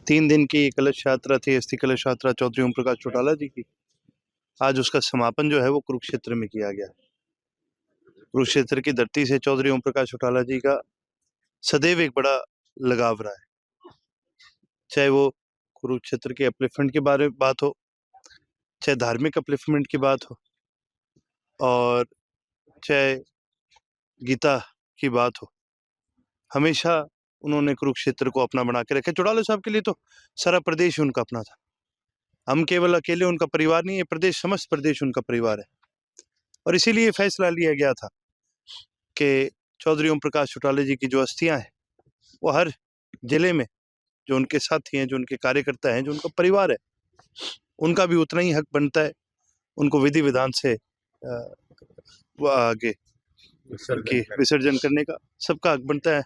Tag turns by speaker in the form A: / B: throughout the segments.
A: 3 दिन की कलश यात्रा थी, अस्थि कलश यात्रा चौधरी ओम प्रकाश चौटाला जी की। आज उसका समापन जो है वो कुरुक्षेत्र में किया गया। कुरुक्षेत्र की धरती से चौधरी ओम प्रकाश चौटाला जी का सदैव एक बड़ा लगाव रहा है। चाहे वो कुरुक्षेत्र के अपलिफ्टमेंट के बारे में बात हो, चाहे धार्मिक अपलिफ्टमेंट की बात हो, और चाहे गीता की बात हो, हमेशा उन्होंने कुरुक्षेत्र को अपना बना के रखा। चौटाला साहब के लिए तो सारा प्रदेश उनका अपना था। हम केवल अकेले उनका परिवार नहीं, ये प्रदेश, समस्त प्रदेश उनका परिवार है। और इसीलिए फैसला लिया गया था कि चौधरी ओम प्रकाश चौटाला जी की जो अस्थियां हैं वो हर जिले में जो उनके साथी हैं, जो उनके कार्यकर्ता हैं, जो उनका परिवार है, उनका भी उतना ही हक बनता है उनको विधि विधान से वो आगे विसर्जन करने का सबका हक बनता है।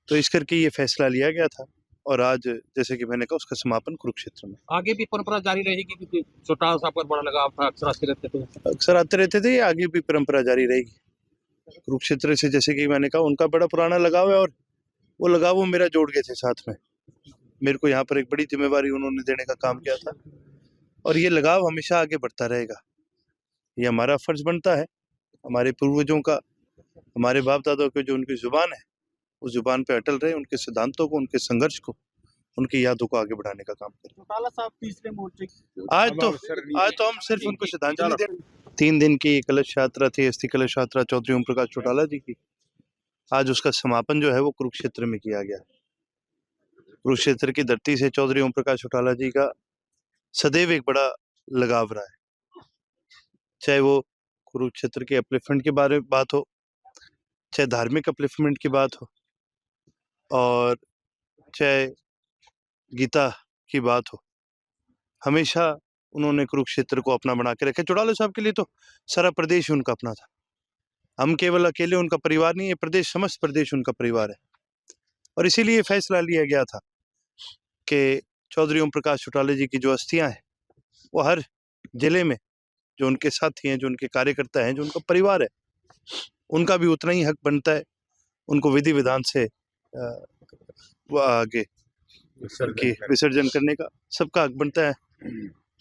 A: तो इस करके ये फैसला लिया गया था और आज जैसे कि मैंने कहा उसका समापन कुरुक्षेत्र में।
B: आगे भी परंपरा जारी रहेगी क्योंकि चौटाला साहब पर बड़ा लगाव था,
A: अक्सर आते रहते थे, आगे भी परंपरा जारी रहेगी। कुरुक्षेत्र से जैसे कि मैंने कहा उनका बड़ा पुराना लगाव है और वो लगाव वो मेरा जोड़ गए थे साथ में। मेरे को यहाँ पर एक बड़ी जिम्मेवारी उन्होंने देने का काम किया था और ये लगाव हमेशा आगे बढ़ता रहेगा। ये हमारा फर्ज बनता है, हमारे पूर्वजों का, हमारे बाप दादा की जो उनकी जुबान है उस जुबान पे अटल रहे, उनके सिद्धांतों को, उनके संघर्ष को, उनकी यादों को आगे बढ़ाने का काम करें।
B: चौटाला साहब तीसरे मोर्चे
A: आज तो हम सिर्फ उनको श्रद्धांजलि दे। 3 दिन की कलश यात्रा थी, अस्थि कलश यात्रा चौधरी ओम प्रकाश चौटाला जी की। आज उसका समापन जो है वो कुरुक्षेत्र में किया गया। कुरुक्षेत्र की धरती से चौधरी ओम प्रकाश चौटाला जी का सदैव एक बड़ा लगाव रहा है। चाहे वो कुरुक्षेत्र के अपलिफ्टमेंट के बारे में बात हो, चाहे धार्मिक अपलिफ्टमेंट की बात हो, और चाहे गीता की बात हो, हमेशा उन्होंने कुरुक्षेत्र को अपना बना के रखा। चौटाला साहब के लिए तो सारा प्रदेश उनका अपना था। हम केवल अकेले उनका परिवार नहीं, ये प्रदेश, समस्त प्रदेश उनका परिवार है। और इसीलिए फैसला लिया गया था कि चौधरी ओम प्रकाश चौटाला जी की जो अस्थियां हैं वो हर जिले में जो उनके साथी हैं, जो उनके कार्यकर्ता हैं, जो उनका परिवार है, उनका भी उतना ही हक बनता है उनको विधि विधान से वो आगे विसर्जन करने का सबका हक बनता है।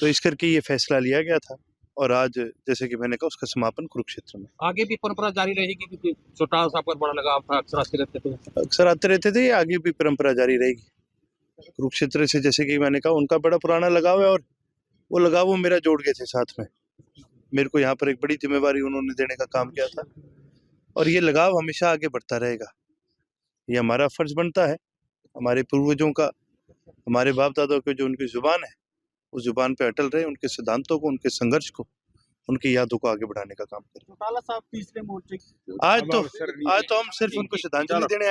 A: तो इस करके ये फैसला लिया गया था और आज जैसे कि मैंने कहा उसका समापन कुरुक्षेत्र में।
B: आगे भी परंपरा जारी रहेगी क्योंकि चौटाला साहब पर बड़ा लगाव था,
A: अक्सर आते रहते थे, आगे भी परंपरा जारी रहेगी। कुरुक्षेत्र से जैसे कि मैंने कहा उनका बड़ा पुराना लगाव है और वो लगाव वो मेरा जोड़ गए थे साथ में। मेरे को यहाँ पर एक बड़ी जिम्मेवारी उन्होंने देने का काम किया था और ये लगाव हमेशा आगे बढ़ता रहेगा। ये हमारा फर्ज बनता है, हमारे पूर्वजों का, हमारे बाप दादा की जो उनकी जुबान है उस जुबान पे अटल रहे, उनके सिद्धांतों को, उनके संघर्ष को, उनकी यादों को आगे बढ़ाने का काम करें।
B: चौटाला साहब तीसरे मोर्चे
A: आज तो हम सिर्फ उनको श्रद्धांजलि देने